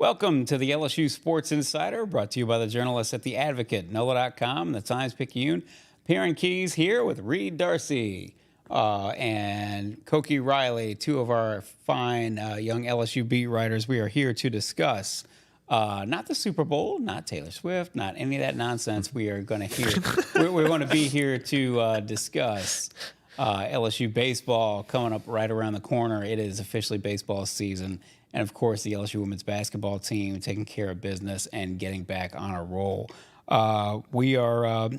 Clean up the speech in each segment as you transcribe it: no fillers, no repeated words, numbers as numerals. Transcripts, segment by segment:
Welcome to the LSU Sports Insider, brought to you by the journalists at The Advocate, NOLA.com, The Times-Picayune. Perryn Keys here with Darcey and Koki Riley, two of our fine young LSU beat writers. We are here to discuss not the Super Bowl, not Taylor Swift, not any of that nonsense. We are going to we're going to be here to discuss LSU baseball coming up right around the corner. It is officially baseball season. And, of course, the LSU women's basketball team taking care of business and getting back on a roll. We are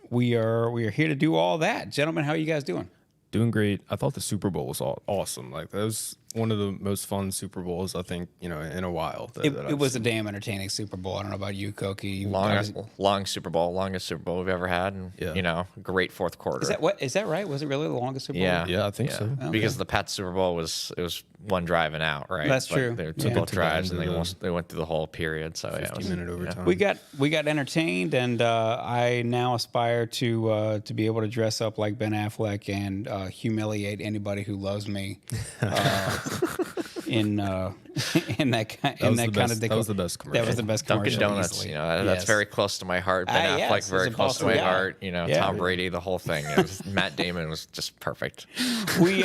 here to do all that. Gentlemen, how are you guys doing? Doing great. I thought the Super Bowl was awesome. Like, that was one of the most fun Super Bowls, I think, in a while. It was a damn entertaining Super Bowl. I don't know about you, Koki. Long Super Bowl, longest Super Bowl we've ever had, and great fourth quarter. Is that right? Was it really the longest Super Bowl? Yeah, I think so. Okay. Because the Pats Super Bowl was one drive and out, right? That's true. They took both drives and they went through the whole period. So 50-minute overtime. We got entertained, and I now aspire to be able to dress up like Ben Affleck and humiliate anybody who loves me. In that kind of that was the best commercial. That was the best commercial. Dunkin' Donuts, easily. that's very close to my heart. Ben Affleck, very close to my heart. Tom Brady, the whole thing. Matt Damon was just perfect. We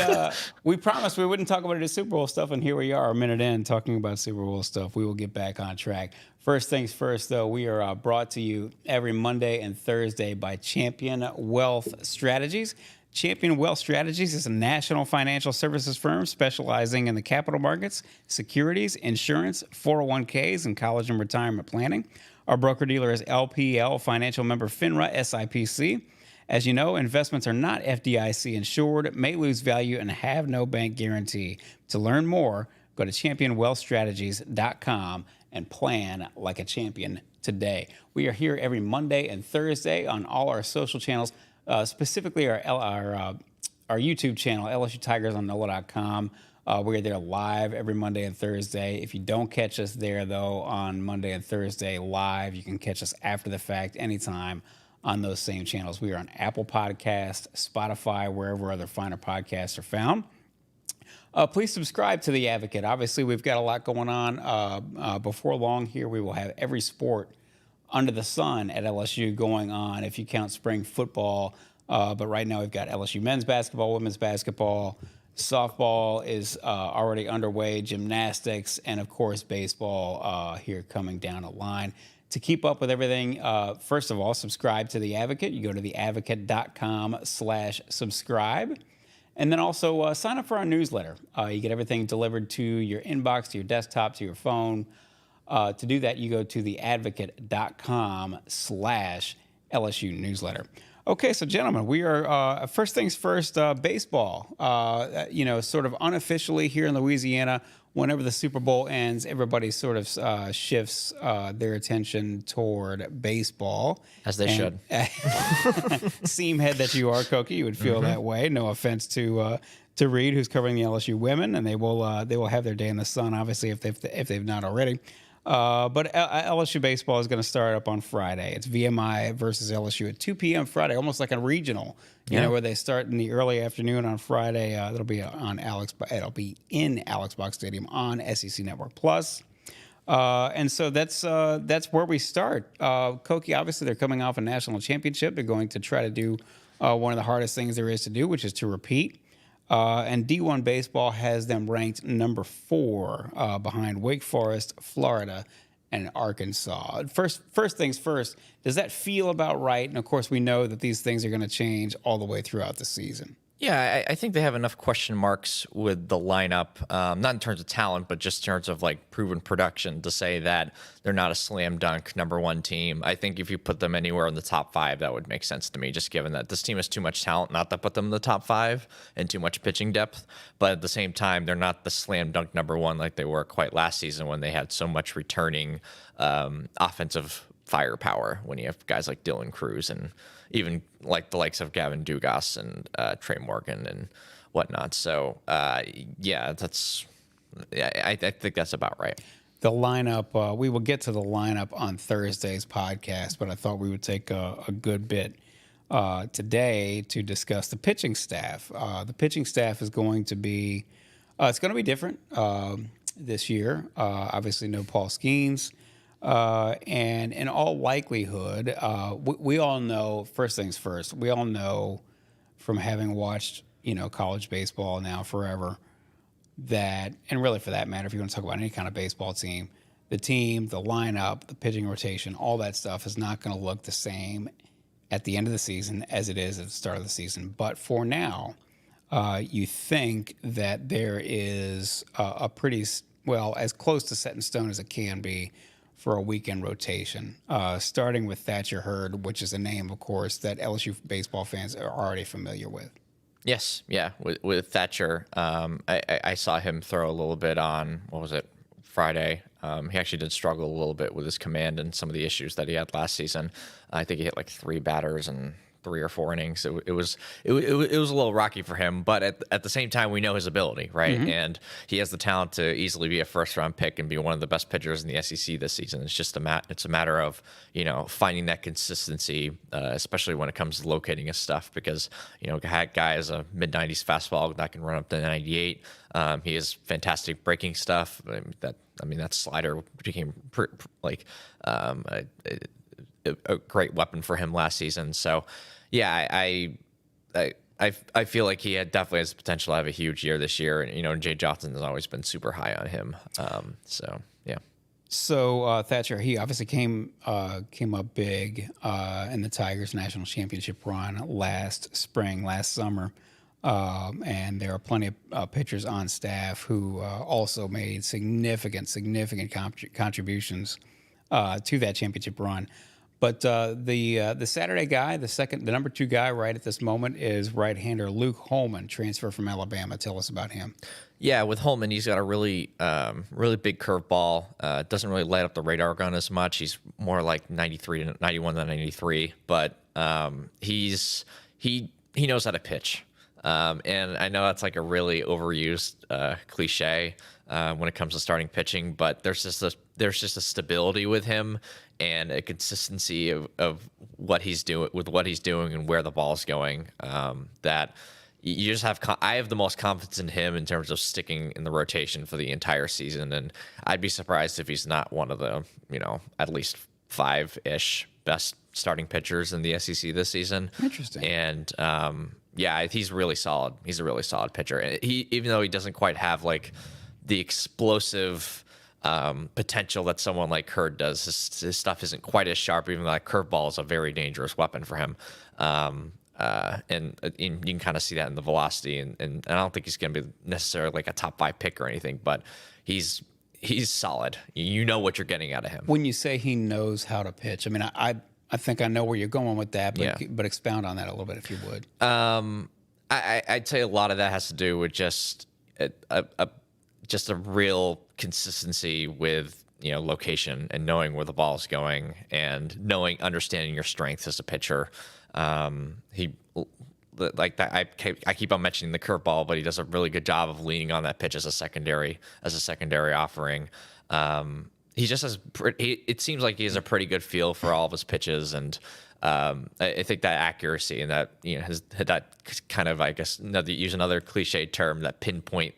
promised we wouldn't talk about any Super Bowl stuff, and here we are, a minute in, talking about Super Bowl stuff. We will get back on track. First things first, though, we are brought to you every Monday and Thursday by Champion Wealth Strategies. Champion Wealth Strategies is a national financial services firm specializing in the capital markets, securities, insurance, 401ks, and college and retirement planning. Our broker-dealer is LPL, financial member FINRA, SIPC. As you know, investments are not FDIC insured, may lose value, and have no bank guarantee. To learn more, go to championwealthstrategies.com and plan like a champion today. We are here every Monday and Thursday on all our social channels. Specifically our YouTube channel, LSU Tigers on NOLA.com. We're there live every Monday and Thursday. If you don't catch us there, though, on Monday and Thursday live, you can catch us after the fact anytime on those same channels. We are on Apple Podcast, Spotify, wherever other finer podcasts are found. Please subscribe to The Advocate. Obviously, we've got a lot going on. Before long here, we will have every sport under the sun at LSU going on, if you count spring football. But right now we've got LSU men's basketball, women's basketball, softball is already underway, gymnastics, and of course baseball here coming down the line. To keep up with everything, first of all, subscribe to The Advocate. You go to theadvocate.com/subscribe. And then also sign up for our newsletter. You get everything delivered to your inbox, to your desktop, to your phone. To do that, you go to theadvocate.com/LSU newsletter. Okay, so gentlemen, we are, first things first, baseball. Sort of unofficially here in Louisiana, whenever the Super Bowl ends, everybody sort of shifts their attention toward baseball. As they should. Seamhead that you are, Koki, you would feel that way. No offense to Reed, who's covering the LSU women, and they will have their day in the sun, obviously, if they've not already. But LSU baseball is going to start up on Friday. It's VMI versus LSU at 2 p.m. Friday, almost like a regional, where they start in the early afternoon on Friday. It'll be in Alex Box Stadium on SEC Network Plus. And so that's where we start. Koki, obviously, they're coming off a national championship. They're going to try to do one of the hardest things there is to do, which is to repeat. And D1 baseball has them ranked number 4 behind Wake Forest, Florida, and Arkansas. First things first, does that feel about right? And, of course, we know that these things are going to change all the way throughout the season. Yeah, I think they have enough question marks with the lineup, not in terms of talent, but just in terms of like proven production to say that they're not a slam dunk number 1 team. I think if you put them anywhere in the top 5, that would make sense to me, just given that this team has too much talent not to put them in the top 5 and too much pitching depth. But at the same time, they're not the slam dunk number 1 like they were quite last season when they had so much returning offensive firepower when you have guys like Dylan Cruz and even like the likes of Gavin Dugas and Trey Morgan and whatnot. So, I think that's about right. The lineup, we will get to the lineup on Thursday's podcast, but I thought we would take a good bit today to discuss the pitching staff. The pitching staff is going to be It's going to be different this year. Obviously, no Paul Skeens. And in all likelihood, we all know, first things first, we all know from having watched, college baseball now forever that, and really for that matter, if you want to talk about any kind of baseball team, the lineup, the pitching rotation, all that stuff is not going to look the same at the end of the season as it is at the start of the season. But for now, you think that there is a pretty, well, as close to set in stone as it can be for a weekend rotation, starting with Thatcher Hurd, which is a name, of course, that LSU baseball fans are already familiar with. Yes, yeah. With Thatcher, I saw him throw a little bit on, what was it, Friday. He actually did struggle a little bit with his command and some of the issues that he had last season. I think he hit like 3 batters and 3 or 4 innings. It was a little rocky for him, but at the same time, we know his ability, right? Mm-hmm. And he has the talent to easily be a first-round pick and be one of the best pitchers in the SEC this season. It's just it's a matter of finding that consistency, especially when it comes to locating his stuff. Because guy has a mid-90s fastball that can run up to 98. He has fantastic breaking stuff. That slider became a great weapon for him last season. So, yeah, I feel like he definitely has the potential to have a huge year this year. And Jay Johnson has always been super high on him. So yeah. So Thatcher, he obviously came up big in the Tigers national championship run last summer. And there are plenty of pitchers on staff who also made significant contributions to that championship run. But the Saturday guy, the number 2 guy right at this moment is right-hander Luke Holman, transfer from Alabama. Tell us about him. Yeah, with Holman, he's got a really big curveball. Doesn't really light up the radar gun as much. He's more like 91 than 93, but he knows how to pitch. And I know that's like a really overused cliche when it comes to starting pitching, but there's just a stability with him and a consistency of what he's doing and where the ball's going, that you just have. I have the most confidence in him in terms of sticking in the rotation for the entire season, and I'd be surprised if he's not one of the at least 5-ish best starting pitchers in the SEC this season. Interesting. And yeah, he's really solid. He's a really solid pitcher. And even though he doesn't quite have like the explosive potential that someone like Hurd does, his stuff isn't quite as sharp. Even though that curveball is a very dangerous weapon for him. And you can kind of see that in the velocity. And I don't think he's going to be necessarily like a top 5 pick or anything, but he's solid. You know what you're getting out of him. When you say he knows how to pitch, I mean, I think I know where you're going with that, but expound on that a little bit if you would. I'd say a lot of that has to do with just a real consistency with location and knowing where the ball is going and understanding your strengths as a pitcher. He like that. I keep on mentioning the curveball, but he does a really good job of leaning on that pitch as a secondary offering. He just has. It seems like he has a pretty good feel for all of his pitches, and I think that accuracy and that has that kind of, I guess, use another cliche term, that pinpoint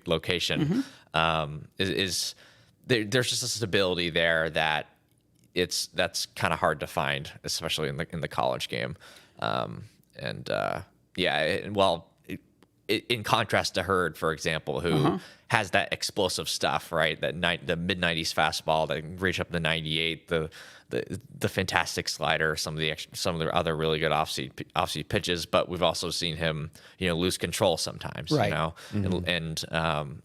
location is there's just a stability there that's kind of hard to find, especially in the college game, in contrast to Hurd, for example, who has that explosive stuff, right? The mid-90s fastball that can reach up to 98, the fantastic slider, some of the other really good off-speed pitches. But we've also seen him, lose control sometimes, right. and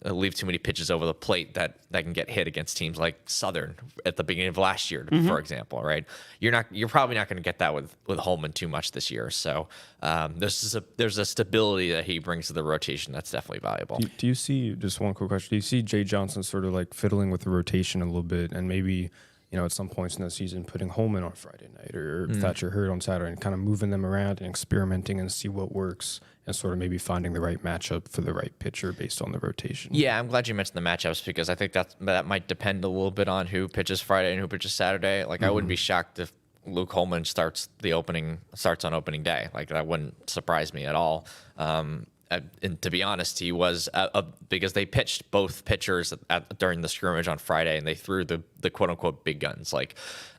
leave too many pitches over the plate that can get hit against teams like Southern at the beginning of last year, for example, right? You're probably not going to get that with Holman too much this year. So there's a stability that he brings to the rotation that's definitely valuable. Do you see, just one quick question, do you see Jay Johnson sort of like fiddling with the rotation a little bit and maybe at some points in the season, putting Holman on Friday night or Thatcher Hurd on Saturday and kind of moving them around and experimenting and see what works and sort of maybe finding the right matchup for the right pitcher based on the rotation? Yeah, I'm glad you mentioned the matchups because I think that might depend a little bit on who pitches Friday and who pitches Saturday. Like, I wouldn't be shocked if Luke Holman starts on opening day. Like, that wouldn't surprise me at all. and to be honest, he was because they pitched both pitchers during the scrimmage on Friday, and they threw the quote unquote big guns. Like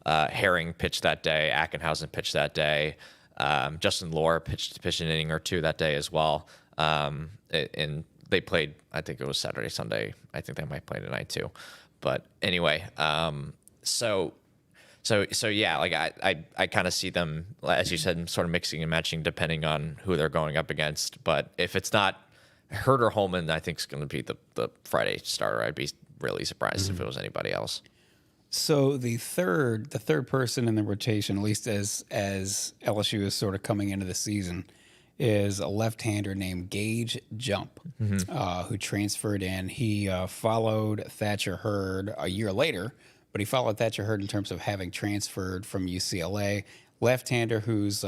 Herring pitched that day, Ackenhausen pitched that day, Justin Lohr pitched an inning or two that day as well. And they played, I think it was Saturday, Sunday. I think they might play tonight too. But anyway, so yeah, like I kind of see them, as you said, sort of mixing and matching depending on who they're going up against. But if it's not Hurt or Holman, I think it's going to be the Friday starter. I'd be really surprised if it was anybody else. So the third person in the rotation, at least as LSU is sort of coming into the season, is a left-hander named Gage Jump, who transferred in. He followed Thatcher Hurd a year later, but he followed Thatcher Hurd in terms of having transferred from UCLA. Left-hander who's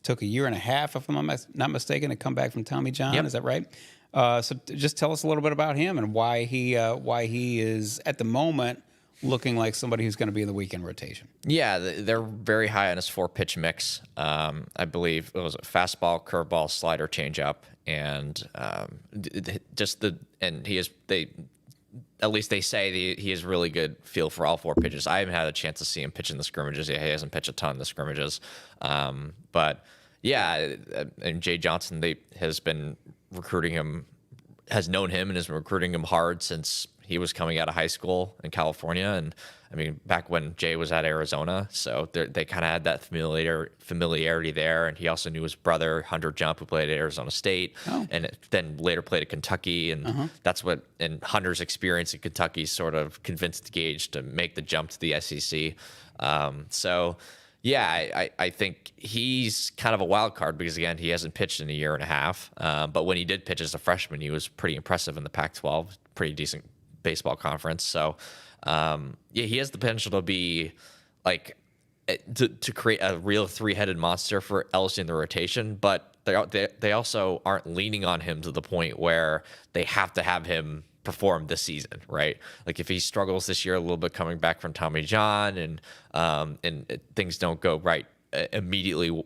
took a year and a half, if I'm not mistaken, to come back from Tommy John. Yep. Is that right? So just tell us a little bit about him and why he is at the moment looking like somebody who's going to be in the weekend rotation. Yeah, they're very high on his 4-pitch mix. I believe it was a fastball, curveball, slider, changeup, and at least they say he has really good feel for all 4 pitches. I haven't had a chance to see him pitch in the scrimmages. He hasn't pitched a ton in the scrimmages, but yeah, and Jay Johnson has been recruiting him, has known him, and has been recruiting him hard since he was coming out of high school in California. And I mean, back when Jay was at Arizona. So they kind of had that familiarity there. And he also knew his brother, Hunter Jump, who played at Arizona State and then later played at Kentucky. And and Hunter's experience in Kentucky sort of convinced Gage to make the jump to the SEC. Yeah, I think he's kind of a wild card because, again, he hasn't pitched in a year and a half. But when he did pitch as a freshman, he was pretty impressive in the Pac-12, pretty decent baseball conference. So, yeah, he has the potential to be like to create a real 3-headed monster for LSU in the rotation. But they also aren't leaning on him to the point where they have to have him perform this season, right? Like if he struggles this year a little bit coming back from Tommy John and things don't go right immediately,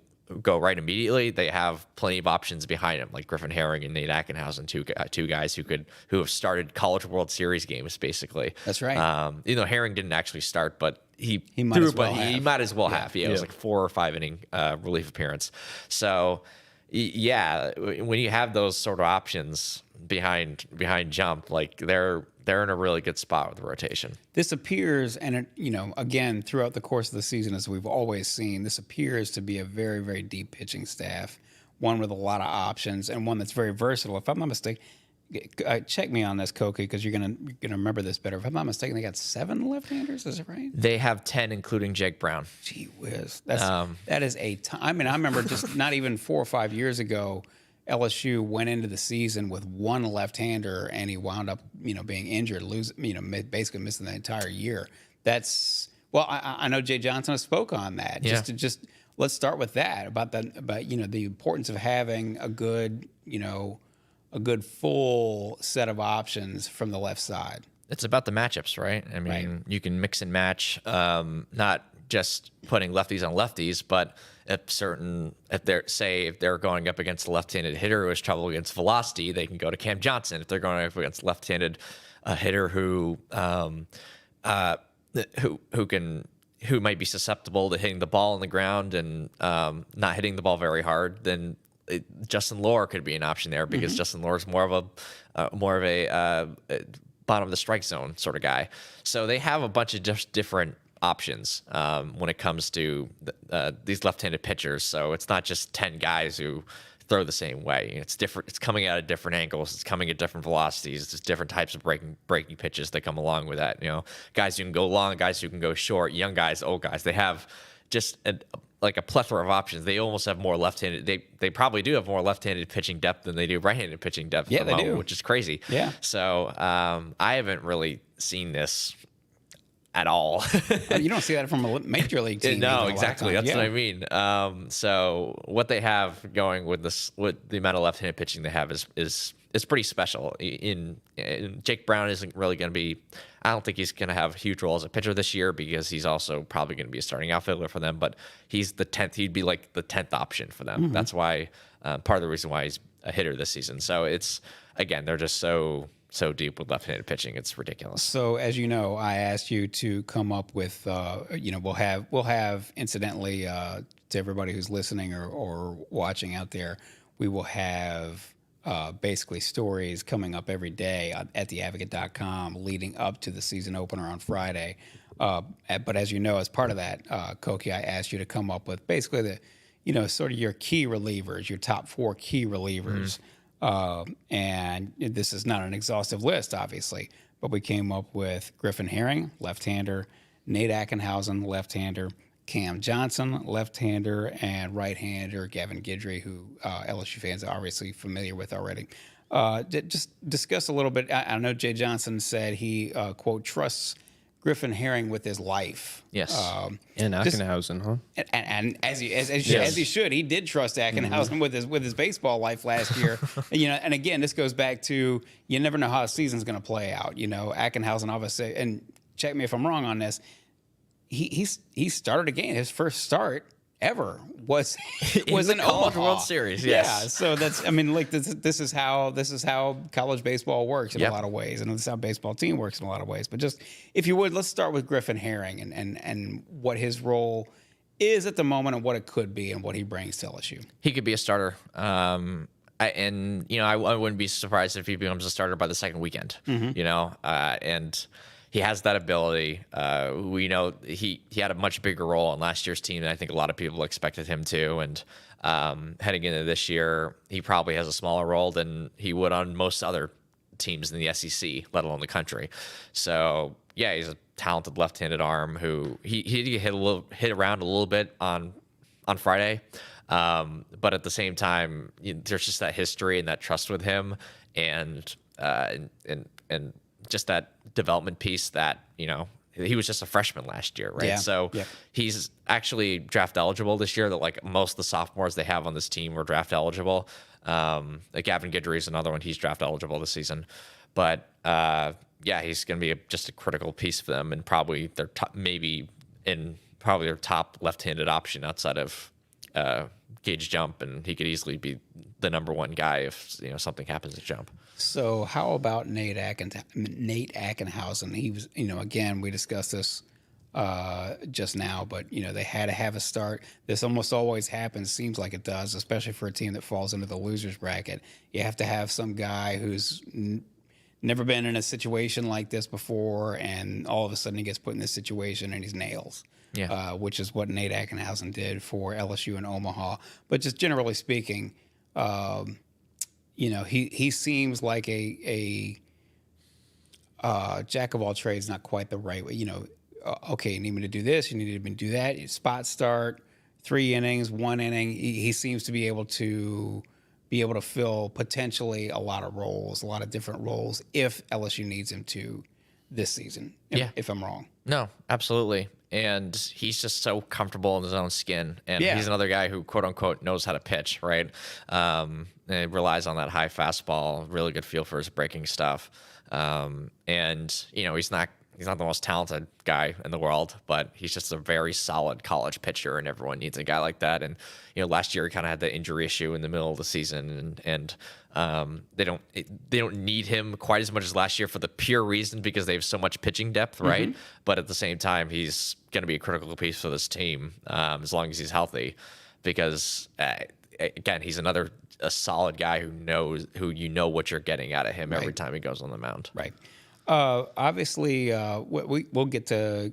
they have plenty of options behind him, like Griffin Herring and Nate Ackenhausen, two guys who have started College World Series games basically. That's right. Herring didn't actually start, but he might as well have. He might as well have. Yeah, it was like 4 or 5 inning relief appearance. So yeah, when you have those sort of options behind Jump, like they're in a really good spot with the rotation. This appears, and again, throughout the course of the season, as we've always seen, this appears to be a very, very deep pitching staff, one with a lot of options, and one that's very versatile. If I'm not mistaken, check me on this, Koki, because you're gonna remember this better. If I'm not mistaken, they got 7 left-handers. Is that right? They have 10, including Jake Brown. Gee whiz, that is a ton. I mean, I remember just not even 4 or 5 years ago, LSU went into the season with 1 left-hander, and he wound up, being injured, basically missing the entire year. I know Jay Johnson spoke on that. Yeah. Let's start with that about the importance of having a good full set of options from the left side. It's about the matchups, right? I mean, You can mix and match, not just putting lefties on lefties, but if they're going up against a left-handed hitter who has trouble against velocity, they can go to Cam Johnson. If they're going up against a left-handed hitter who might be susceptible to hitting the ball on the ground and not hitting the ball very hard, then Justin Lohr could be an option there because Justin Lohr is more of a bottom of the strike zone sort of guy. So they have a bunch of just different options when it comes to these left-handed pitchers. So it's not just 10 guys who throw the same way. It's different. It's coming out at different angles. It's coming at different velocities. There's different types of breaking pitches that come along with that. Guys who can go long, guys who can go short, young guys, old guys. They have just a plethora of options. They almost have more left-handed. They probably do have more left-handed pitching depth than they do right-handed pitching depth. Yeah, they do, which is crazy. Yeah. So I haven't really seen this at all. You don't see that from a major league team. No, exactly. That's what I mean. So what they have going with the amount of left-handed pitching they have is pretty special. In Jake Brown isn't really going to be. I don't think he's going to have a huge role as a pitcher this year because he's also probably going to be a starting outfielder for them. But he's the 10th. He'd be like the 10th option for them. That's why part of the reason why a hitter this season. So it's, again, they're just so deep with left-handed pitching. It's ridiculous. So as you know, I asked you to come up with, we'll have incidentally to everybody who's listening or watching out there, we will have basically stories coming up every day at theadvocate.com leading up to the season opener on Friday. But as you know, as part of that, Koki, I asked you to come up with basically sort of your key relievers, your top 4 key relievers. And this is not an exhaustive list, obviously, but we came up with Griffin Herring, left-hander, Nate Ackenhausen, left-hander, Cam Johnson, left-hander, and right-hander Gavin Guidry, who LSU fans are obviously familiar with already. Just discuss a little bit. I know Jay Johnson said he, quote, trusts Griffin Herring with his life. Yes. And Ackenhausen, huh? And as he should, he did trust Ackenhausen with his baseball life last year. And again, this goes back to you never know how a season's going to play out. Ackenhausen obviously, and check me if I'm wrong on this. He started a game. His first start ever was in College Omaha. World Series. Yes. Yeah, so that's this is how college baseball works in a lot of ways, and this is how baseball team works in a lot of ways. But just if you would, let's start with Griffin Herring and what his role is at the moment and what it could be and what he brings to LSU. He could be a starter. I wouldn't be surprised if he becomes a starter by the second weekend. And he has that ability. We know he had a much bigger role on last year's team than I think a lot of people expected him to. And heading into this year, he probably has a smaller role than he would on most other teams in the SEC, let alone the country. So yeah, he's a talented left-handed arm who he hit around a little bit on Friday. But at the same time, there's just that history and that trust with him, and just that development piece that, he was just a freshman last year, right? Yeah. So he's actually draft eligible this year. That like most of the sophomores they have on this team were draft eligible. Like Gavin Guidry is another one. He's draft eligible this season. But he's going to be just a critical piece for them, and probably their top, probably their top left-handed option outside of Gage Jump, and he could easily be the number one guy if something happens to Jump. So how about Nate Ackenhausen? He was, again, we discussed this just now, but they had to have a start. This almost always happens, seems like it does, especially for a team that falls into the losers bracket. You have to have some guy who's never been in a situation like this before, and all of a sudden he gets put in this situation and he's nails. Yeah. Which is what Nate Ackenhausen did for LSU in Omaha. But just generally speaking, he seems like a jack of all trades, not quite the right way. Okay, you need me to do this, you need me to do that. Spot start, 3 innings, 1 inning. He seems to be able to fill potentially a lot of different roles if LSU needs him to this season. If I'm wrong. No, absolutely. And he's just so comfortable in his own skin. And he's another guy who, quote unquote, knows how to pitch, right? And relies on that high fastball, really good feel for his breaking stuff. And he's not the most talented guy in the world, but he's just a very solid college pitcher, and everyone needs a guy like that. And last year he kind of had the injury issue in the middle of the season, and they don't need him quite as much as last year for the pure reason because they have so much pitching depth, right? But at the same time, he's going to be a critical piece for this team as long as he's healthy, because again, he's a solid guy who what you're getting out of him every time he goes on the mound. Right. Obviously, we'll get to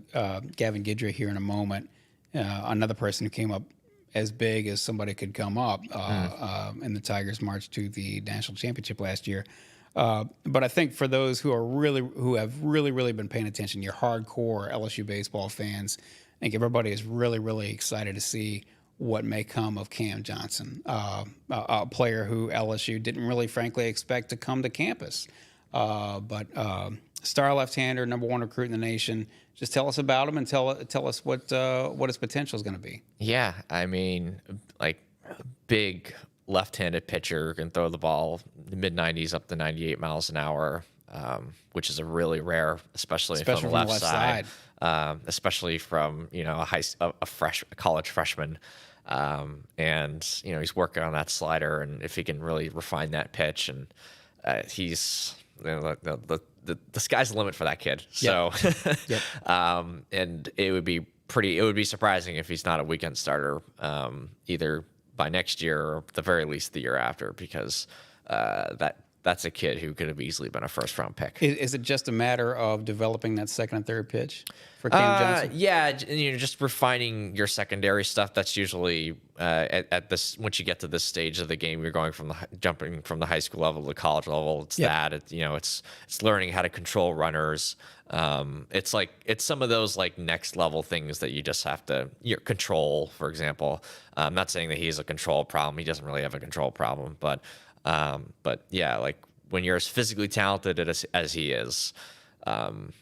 Gavin Guidry here in a moment. Another person who came up as big as somebody could come up in the Tigers' march to the national championship last year. But I think for those who have really been paying attention, your hardcore LSU baseball fans, I think everybody is really excited to see what may come of Cam Johnson, a player who LSU didn't really, frankly, expect to come to campus. But star left-hander, number 1 recruit in the nation. Just tell us about him and tell us what his potential is going to be. Yeah, I mean, like big left-handed pitcher, can throw the ball mid-90s up to 98 miles an hour, which is a really rare, especially from the left side. Especially from a college freshman. And he's working on that slider, and if he can really refine that pitch, and he's the sky's the limit for that kid. So, Yep. and it would be surprising if he's not a weekend starter, either by next year or at the very least the year after, because that's a kid who could have easily been a first-round pick. Is it just a matter of developing that second and third pitch for Cam Johnson? Yeah, just refining your secondary stuff. That's usually at this, once you get to this stage of the game, you're going from jumping from the high school level to the college level. It's Yep. that. It's learning how to control runners. It's some of those like next level things that you just have to control. For example, I'm not saying that he's a control problem. He doesn't really have a control problem, but yeah, like when you're as physically talented as he is, and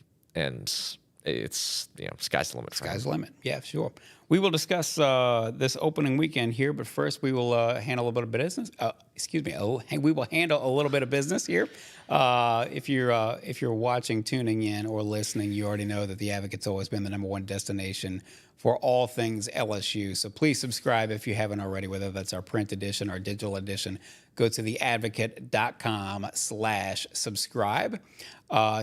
it's sky's the limit. Sky's the limit. Yeah, sure. We will discuss this opening weekend here, but first we will handle a little bit of business. We will handle a little bit of business here. If you're watching, tuning in, or listening, you already know that the Advocate's always been the #1 destination for all things LSU. So please subscribe if you haven't already, whether that's our print edition or digital edition. Go to theadvocate.com/subscribe.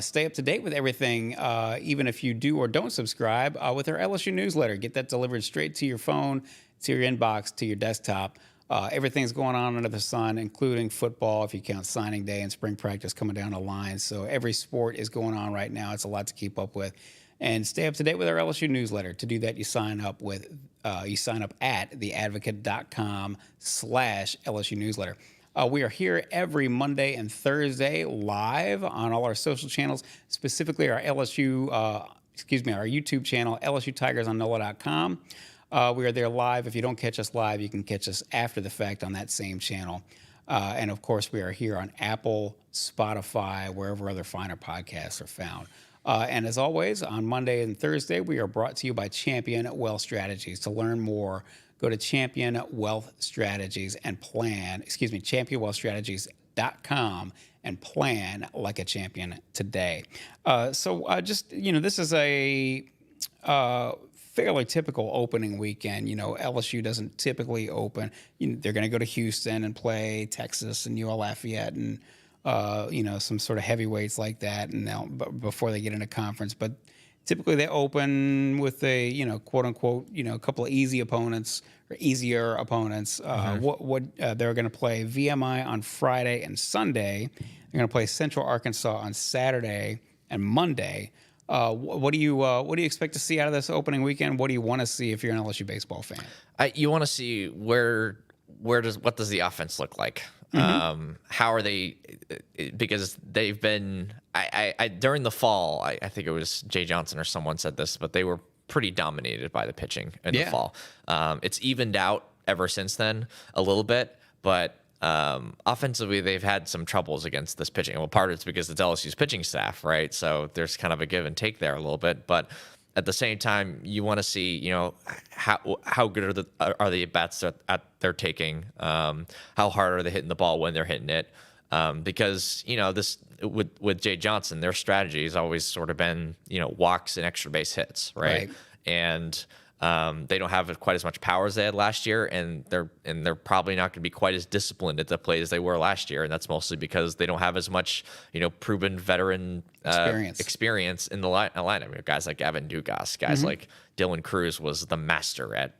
Stay up to date with everything, even if you do or don't subscribe, with our LSU newsletter. Get that delivered straight to your phone, to your inbox, to your desktop. Everything's going on under the sun, including football, if you count signing day and spring practice coming down the line. So every sport is going on right now. It's a lot to keep up with. And stay up to date with our LSU newsletter. To do that, you sign up at theadvocate.com/LSU newsletter. We are here every Monday and Thursday live on all our social channels, specifically our our YouTube channel, LSU Tigers on NOLA.com. We are there live. If you don't catch us live, you can catch us after the fact on that same channel. And of course, we are here on Apple, Spotify, wherever other finer podcasts are found. And as always, on Monday and Thursday, we are brought to you by Champion Wealth Strategies. To learn more, go to Champion Wealth Strategies and championwealthstrategies.com and plan like a champion today. This is a fairly typical opening weekend. LSU doesn't typically open. They're going to go to Houston and play Texas and UL Lafayette and some sort of heavyweights like that, and before they get into conference. But typically they open with a quote unquote a couple of easier opponents. They're going to play VMI on Friday and Sunday. They're going to play Central Arkansas on Saturday and Monday. What do you expect to see out of this opening weekend? What do you want to see if you're an LSU baseball fan? You want to see what does the offense look like? Mm-hmm. How are they? Because they've been during the fall. I think it was Jay Johnson or someone said this, but they were pretty dominated by the pitching in the fall. It's evened out ever since then a little bit, but offensively they've had some troubles against this pitching. Well, part of it's because it's LSU's pitching staff, right? So there's kind of a give and take there a little bit, but at the same time, you want to see, how good are the at bats that they're taking? How hard are they hitting the ball when they're hitting it? Because this with Jay Johnson, their strategy has always sort of been walks and extra base hits, right? And they don't have quite as much power as they had last year, and they're probably not going to be quite as disciplined at the plate as they were last year, and that's mostly because they don't have as much proven veteran experience in the lineup. I mean, guys like Evan Dugas, guys like Dylan Cruz was the master at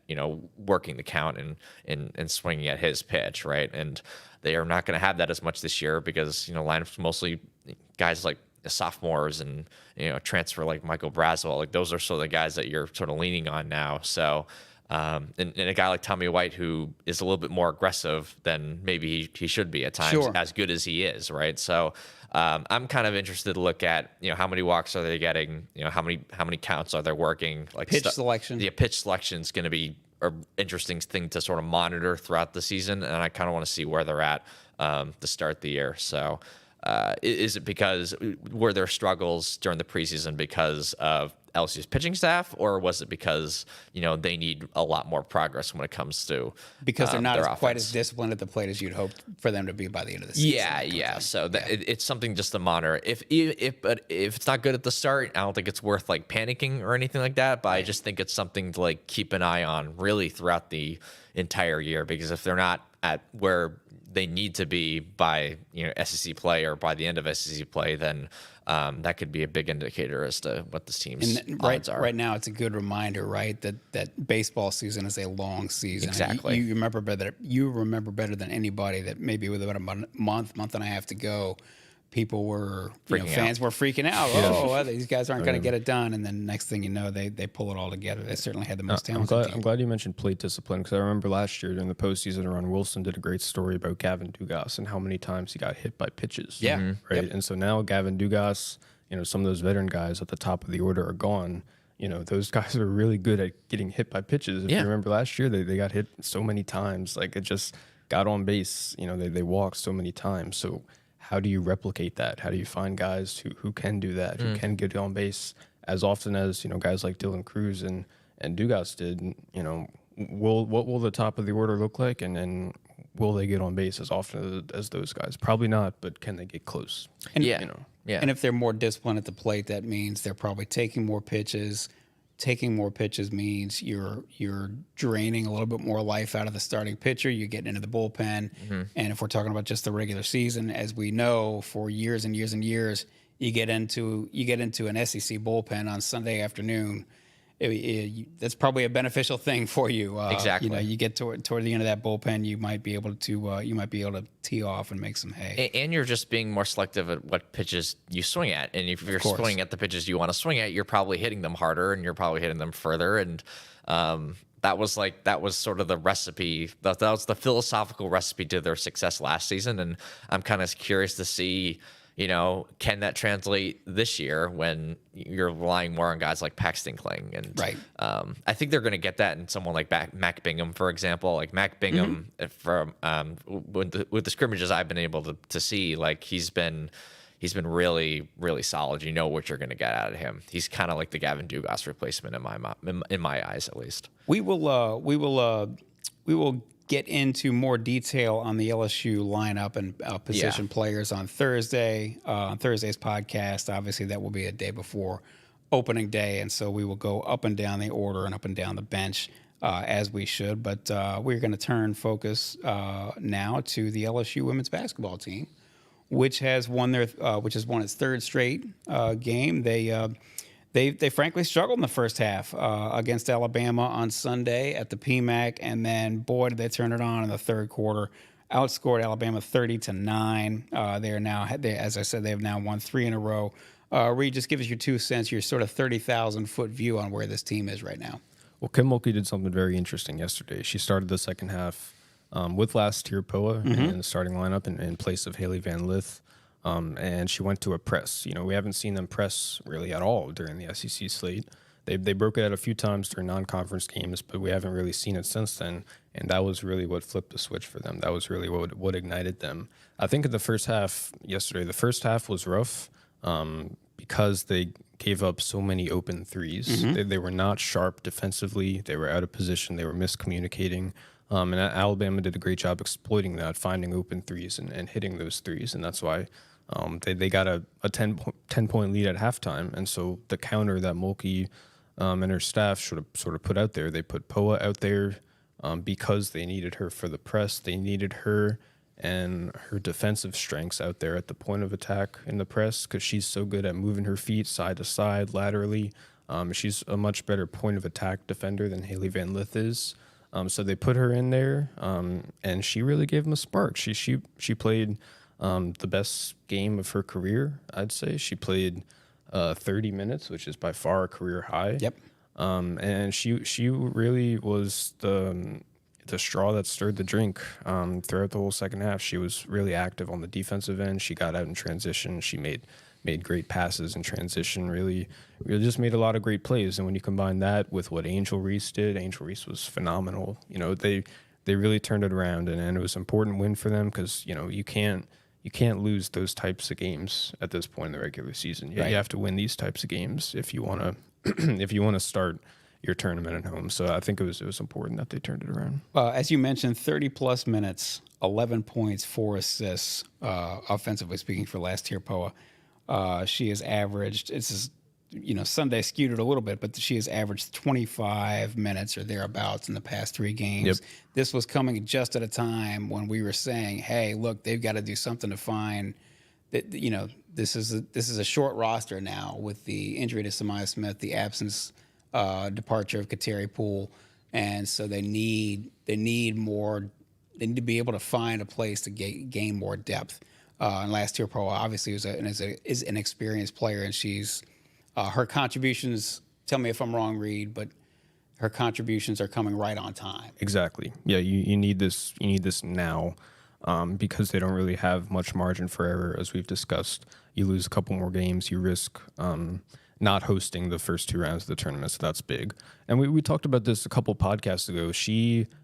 working the count and swinging at his pitch, right? And they are not going to have that as much this year because lineups mostly guys like sophomores and transfer like Michael Braswell, like those are sort of the guys that you're sort of leaning on now. So and a guy like Tommy White, who is a little bit more aggressive than maybe he should be at times, as good as he is, right? So I'm kind of interested to look at how many walks are they getting, how many counts are they working, like pitch selection. Yeah, pitch selection is going to be an interesting thing to sort of monitor throughout the season, and I kind of want to see where they're at to start the year. So. Is it because were there struggles during the preseason because of LSU's pitching staff, or was it because they need a lot more progress when it comes to because they're not their quite offense? as disciplined at the plate as you'd hope for them to be by the end of the season? Yeah. So it's something just to monitor. If it's not good at the start, I don't think it's worth like panicking or anything like that. But I just think it's something to like keep an eye on really throughout the entire year, because if they're not at where they need to be by SEC play or by the end of SEC play, then that could be a big indicator as to what this team's odds are. Right now, it's a good reminder, right, that baseball season is a long season. Exactly. You remember better than anybody that maybe with about a month and a half to go, people were fans were freaking out. Oh, well, these guys aren't going to get it done, and then next thing you know, they pull it all together. They certainly had the most talented team. I'm glad you mentioned plate discipline, because I remember last year during the postseason, Ron Wilson did a great story about Gavin Dugas and how many times he got hit by pitches. Yeah. Right. Yep. And so now Gavin Dugas, some of those veteran guys at the top of the order are gone. Those guys are really good at getting hit by pitches. If you remember last year, they got hit so many times. Like, it just got on base. They walked so many times. So how do you replicate that? How do you find guys who can do that, who can get on base as often as guys like Dylan Cruz and Dugas did? What will the top of the order look like, and then will they get on base as often as those guys? Probably not, but can they get close? And, And if they're more disciplined at the plate, that means they're probably taking more pitches. Taking more pitches means you're draining a little bit more life out of the starting pitcher. You're getting into the bullpen. And if we're talking about just the regular season, as we know, for years and years and years, you get into an SEC bullpen on Sunday afternoon. That's probably a beneficial thing for you. Exactly. You get toward the end of that bullpen, you might be able to tee off and make some hay. And you're just being more selective at what pitches you swing at. And if you're swinging at the pitches you want to swing at, you're probably hitting them harder and you're probably hitting them further. And that was sort of the recipe. That was the philosophical recipe to their success last season. And I'm kind of curious to see, can that translate this year when you're relying more on guys like Paxton Kling? And right. I think they're going to get that in someone like Mac Bingham, for example. Like Mac Bingham, from with the scrimmages I've been able to see, like he's been really, really solid. You know what you're going to get out of him. He's kind of like the Gavin Dugas replacement in my eyes, at least. We will get into more detail on the LSU lineup and position players on Thursday. On Thursday's podcast, obviously that will be a day before opening day, and so we will go up and down the order and up and down the bench as we should. But we're going to turn focus now to the LSU women's basketball team, which has won its third straight game. They frankly struggled in the first half against Alabama on Sunday at the PMAC, and then boy did they turn it on in the third quarter. Outscored Alabama 30-9. They are now, as I said, they have now won 3 in a row. Reed, just give us your 2 cents, your sort of 30,000-foot view on where this team is right now. Well, Kim Mulkey did something very interesting yesterday. She started the second half with Last-Tear Poa in the starting lineup in place of Haley Van Lith. And she went to a press. We haven't seen them press really at all during the SEC slate. They broke it out a few times during non-conference games, but we haven't really seen it since then. And that was really what flipped the switch for them. That was really what ignited them. I think in the first half yesterday, the first half was rough because they gave up so many open threes. They were not sharp defensively. They were out of position. They were miscommunicating. And Alabama did a great job exploiting that, finding open threes and hitting those threes. And that's why they got a 10-point lead at halftime. And so the counter that Mulkey and her staff sort of put out there, they put Poa out there because they needed her for the press. They needed her and her defensive strengths out there at the point of attack in the press, because she's so good at moving her feet side to side, laterally. She's a much better point of attack defender than Haley Van Lith is. So they put her in there, and she really gave them a spark. She played the best game of her career, I'd say. She played 30 minutes, which is by far a career high. Yep. And she really was the straw that stirred the drink throughout the whole second half. She was really active on the defensive end. She got out in transition. She made great passes in transition, really just made a lot of great plays. And when you combine that with what Angel Reese did, Angel Reese was phenomenal. They really turned it around, and it was an important win for them because, you can't lose those types of games at this point in the regular season. You have to win these types of games if you want to if you want to start your tournament at home. So I think it was important that they turned it around. As you mentioned, 30-plus minutes, 11 points, 4 assists, offensively speaking, for Last-Tear Poa. She has averaged, Sunday skewed it a little bit, but she has averaged 25 minutes or thereabouts in the past 3 games. Yep. This was coming just at a time when we were saying, hey, look, they've got to do something to find that, this is a short roster now with the injury to Samaya Smith, the absence, departure of Kateri Poole, and so they need more. They need to be able to find a place to gain more depth. And Last-Tear Poa obviously is an experienced player, and she's her contributions. Tell me if I'm wrong, Reed, but her contributions are coming right on time. Exactly. Yeah, you need this. You need this now, because they don't really have much margin for error, as we've discussed. You lose a couple more games, you risk not hosting the first 2 rounds of the tournament, so that's big. And we talked about this a couple podcasts ago.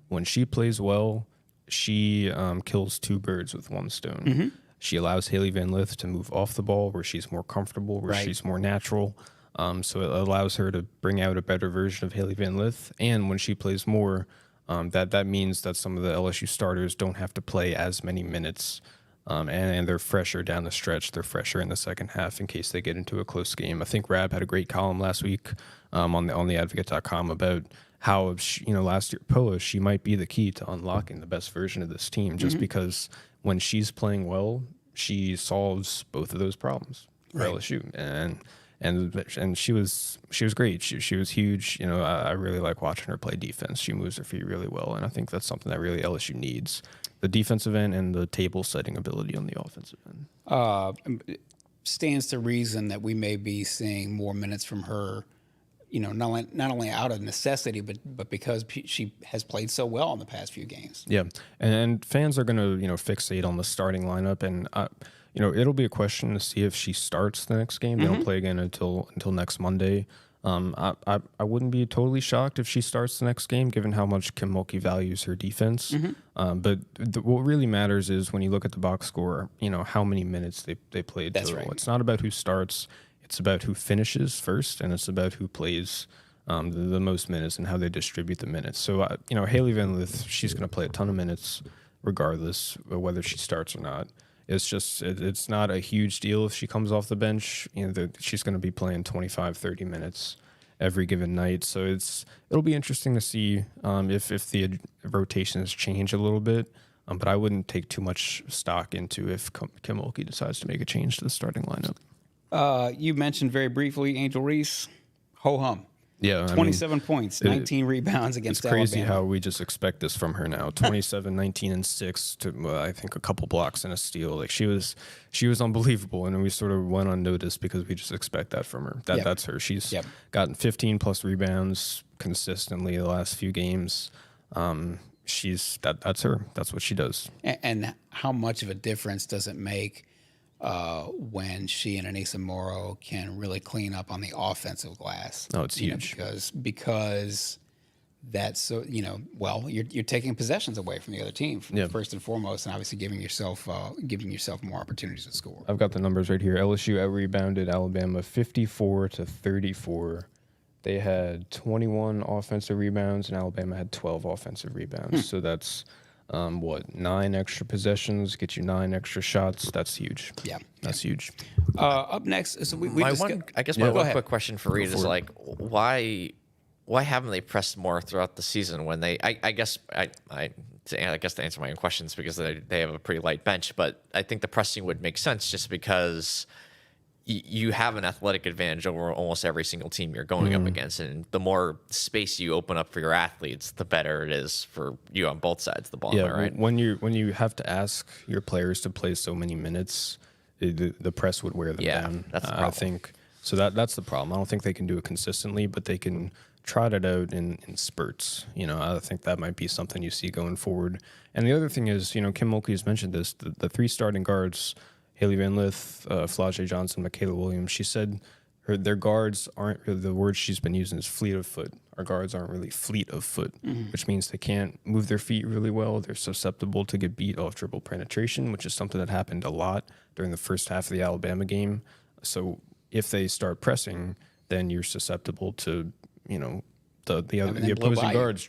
When she plays well, she kills 2 birds with 1 stone. Mm-hmm. She allows Haley Van Lith to move off the ball where she's more comfortable, where she's more natural. So it allows her to bring out a better version of Haley Van Lith. And when she plays more, that means that some of the LSU starters don't have to play as many minutes. And they're fresher down the stretch. They're fresher in the second half in case they get into a close game. I think Rab had a great column last week on the advocate.com about how, Last-Tear Poa, she might be the key to unlocking the best version of this team, just because when she's playing well, she solves both of those problems for LSU. And she was great. She was huge. I really like watching her play defense. She moves her feet really well, and I think that's something that really LSU needs: the defensive end and the table setting ability on the offensive end. Stands to reason that we may be seeing more minutes from her. Not only out of necessity, but because she has played so well in the past few games. Yeah, and fans are going to fixate on the starting lineup, and it'll be a question to see if she starts the next game. They don't play again until next Monday. I wouldn't be totally shocked if she starts the next game, given how much Kim Mulkey values her defense. But what really matters is when you look at the box score, how many minutes they played. That's total. right. It's not about who starts. It's about who finishes first, and it's about who plays the most minutes and how they distribute the minutes. So, Haley Van Lith, she's going to play a ton of minutes regardless of whether she starts or not. It's just, it's not a huge deal if she comes off the bench. She's going to be playing 25, 30 minutes every given night. So it'll be interesting to see if the rotations change a little bit. But I wouldn't take too much stock into if Kim Mulkey decides to make a change to the starting lineup. You mentioned very briefly Angel Reese. Ho-hum. Yeah, 27 points, 19 rebounds against Alabama. It's crazy Alabama. how we just expect this from her now. 27, 19, and 6 to I think a couple blocks and a steal. Like she was unbelievable, and we sort of went unnoticed because we just expect that from her. That's her. She's gotten 15 plus rebounds consistently the last few games. That's her. That's what she does. And how much of a difference does it make when she and Anissa Morrow can really clean up on the offensive glass? Oh, it's huge. Because that's so, you're taking possessions away from the other team first and foremost, and obviously giving yourself more opportunities to score. I've got the numbers right here. LSU out-rebounded Alabama 54-34. They had 21 offensive rebounds, and Alabama had 12 offensive rebounds. So that's 9 extra possessions, get you 9 extra shots. That's huge. Yeah, that's huge. Up next, so we my one quick question for Reed is like, why haven't they pressed more throughout the season when they? I guess to answer my own questions because they have a pretty light bench, but I think the pressing would make sense just because you have an athletic advantage over almost every single team you're going up against, and the more space you open up for your athletes, the better it is for you on both sides of the ball. Yeah, am I right? when you have to ask your players to play so many minutes, the press would wear them down. That's the problem. I think so. That's the problem. I don't think they can do it consistently, but they can trot it out in spurts. I think that might be something you see going forward. And the other thing is, Kim Mulkey has mentioned this: the 3 starting guards. Haley Van Lith, Flau'jae Johnson, Michaela Williams. She said their guards aren't really, the word she's been using is fleet of foot. Our guards aren't really fleet of foot, which means they can't move their feet really well. They're susceptible to get beat off dribble penetration, which is something that happened a lot during the first half of the Alabama game. So if they start pressing, then you're susceptible to, the them blow opposing by you. guards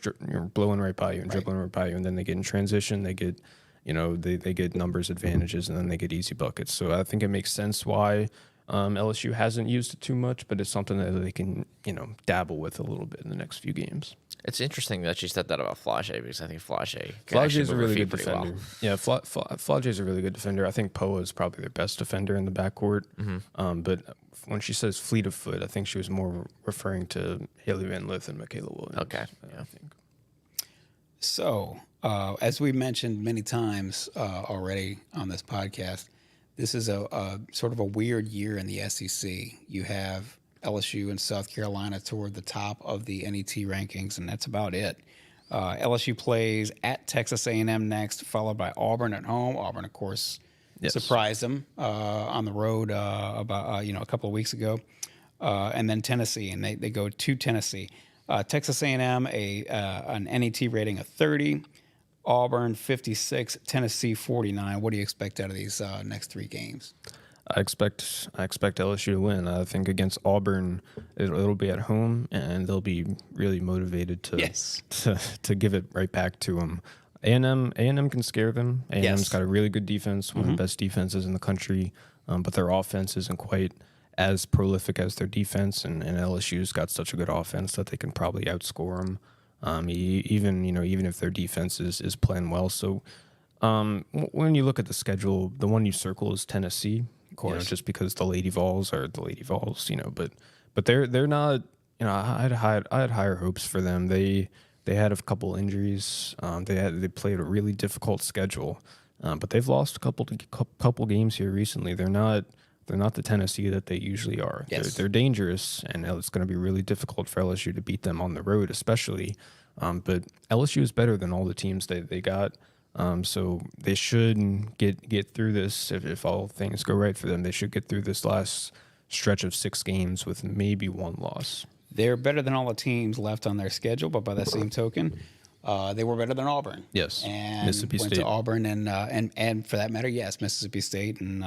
blowing right by you and dribbling right by you, and then they get in transition, they get, they get numbers advantages, and then they get easy buckets. So I think it makes sense why LSU hasn't used it too much, but it's something that they can, dabble with a little bit in the next few games. It's interesting that you said that about Flage, because I think Flage Flage is a really good defender. Well. Yeah, Flage is a really good defender. I think Poa is probably their best defender in the backcourt. But when she says fleet of foot, I think she was more referring to Haley Van Lith and Michaela Williams. Okay, yeah. I think. So, as we mentioned many times already on this podcast, this is a sort of a weird year in the SEC. You have LSU and South Carolina toward the top of the NET rankings, and that's about it. LSU plays at Texas A&M next, followed by Auburn at home. Auburn, of course, surprised them on the road about a couple of weeks ago, and then Tennessee, and they go to Tennessee. Texas A&M an NET rating of 30, Auburn 56, Tennessee 49. What do you expect out of these next three games? I expect LSU to win. I think against Auburn, it'll be at home, and they'll be really motivated to give it right back to them. A&M can scare them. A&M's got a really good defense, one of the best defenses in the country, but their offense isn't quite as prolific as their defense, and LSU's got such a good offense that they can probably outscore them, even if their defense is playing well. So when you look at the schedule, the one you circle is Tennessee. Of course, just because the Lady Vols are the Lady Vols, but they're not. I had higher hopes for them. They had a couple injuries. They played a really difficult schedule, but they've lost a couple games here recently. They're not the Tennessee that they usually are. Yes. They're dangerous, and it's going to be really difficult for LSU to beat them on the road, especially. But LSU is better than all the teams they got. So they should get through this if all things go right for them. They should get through this last stretch of 6 games with maybe one loss. They're better than all the teams left on their schedule, but by that same token, they were better than Auburn. Yes, and Mississippi went State. to Auburn and for that matter, yes, Mississippi State and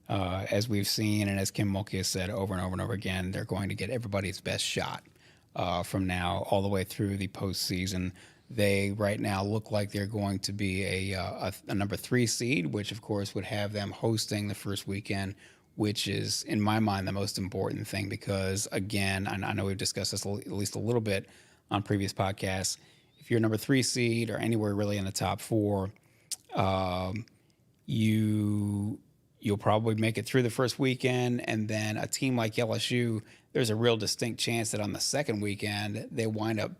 as we've seen and as Kim Mulkey has said over and over and over again, they're going to get everybody's best shot from now all the way through the postseason. They right now look like they're going to be a number 3 seed, which of course would have them hosting the first weekend, which is in my mind the most important thing because again, I know we've discussed this at least a little bit on previous podcasts. If you're a number 3 seed or anywhere really in the top 4, you'll probably make it through the first weekend, and then a team like LSU, there's a real distinct chance that on the second weekend they wind up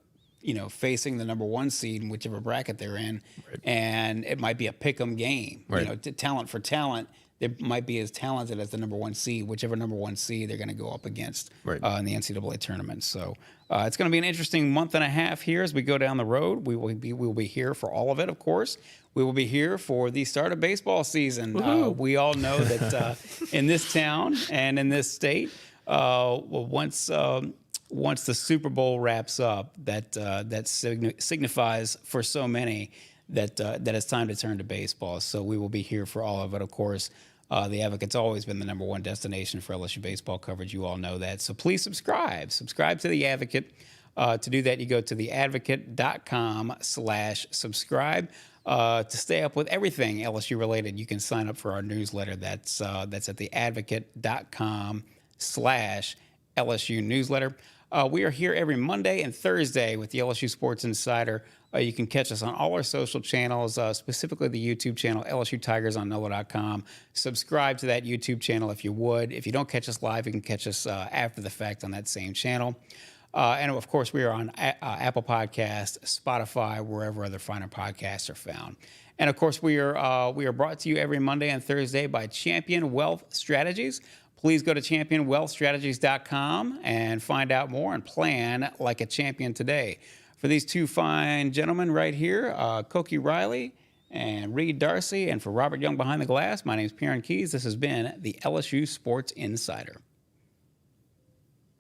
facing the number 1 seed in whichever bracket they're in, and it might be a pick'em game. Right. Talent for talent, they might be as talented as the number 1 seed, whichever number 1 seed they're going to go up against in the NCAA tournament. So it's going to be an interesting month and a half here as we go down the road. We will be here for all of it, of course. We will be here for the start of baseball season. We all know that in this town and in this state, once the Super Bowl wraps up, that signifies for so many that it's time to turn to baseball. So we will be here for all of it. Of course, the Advocate's always been the number 1 destination for LSU baseball coverage. You all know that. So please subscribe. Subscribe to the Advocate. To do that, you go to theadvocate.com/subscribe. To stay up with everything LSU related, you can sign up for our newsletter. That's at theadvocate.com/LSU newsletter. We are here every Monday and Thursday with the LSU Sports Insider. You can catch us on all our social channels, specifically the YouTube channel, LSU Tigers on NOLA.com. Subscribe to that YouTube channel if you would. If you don't catch us live, you can catch us after the fact on that same channel. And, of course, we are on Apple Podcasts, Spotify, wherever other finer podcasts are found. And, of course, we are brought to you every Monday and Thursday by Champion Wealth Strategies. Please go to championwealthstrategies.com and find out more and plan like a champion today. For these 2 fine gentlemen right here, Koki Riley and Reed Darcey, and for Robert Young behind the glass, my name is Perryn Keys. This has been the LSU Sports Insider.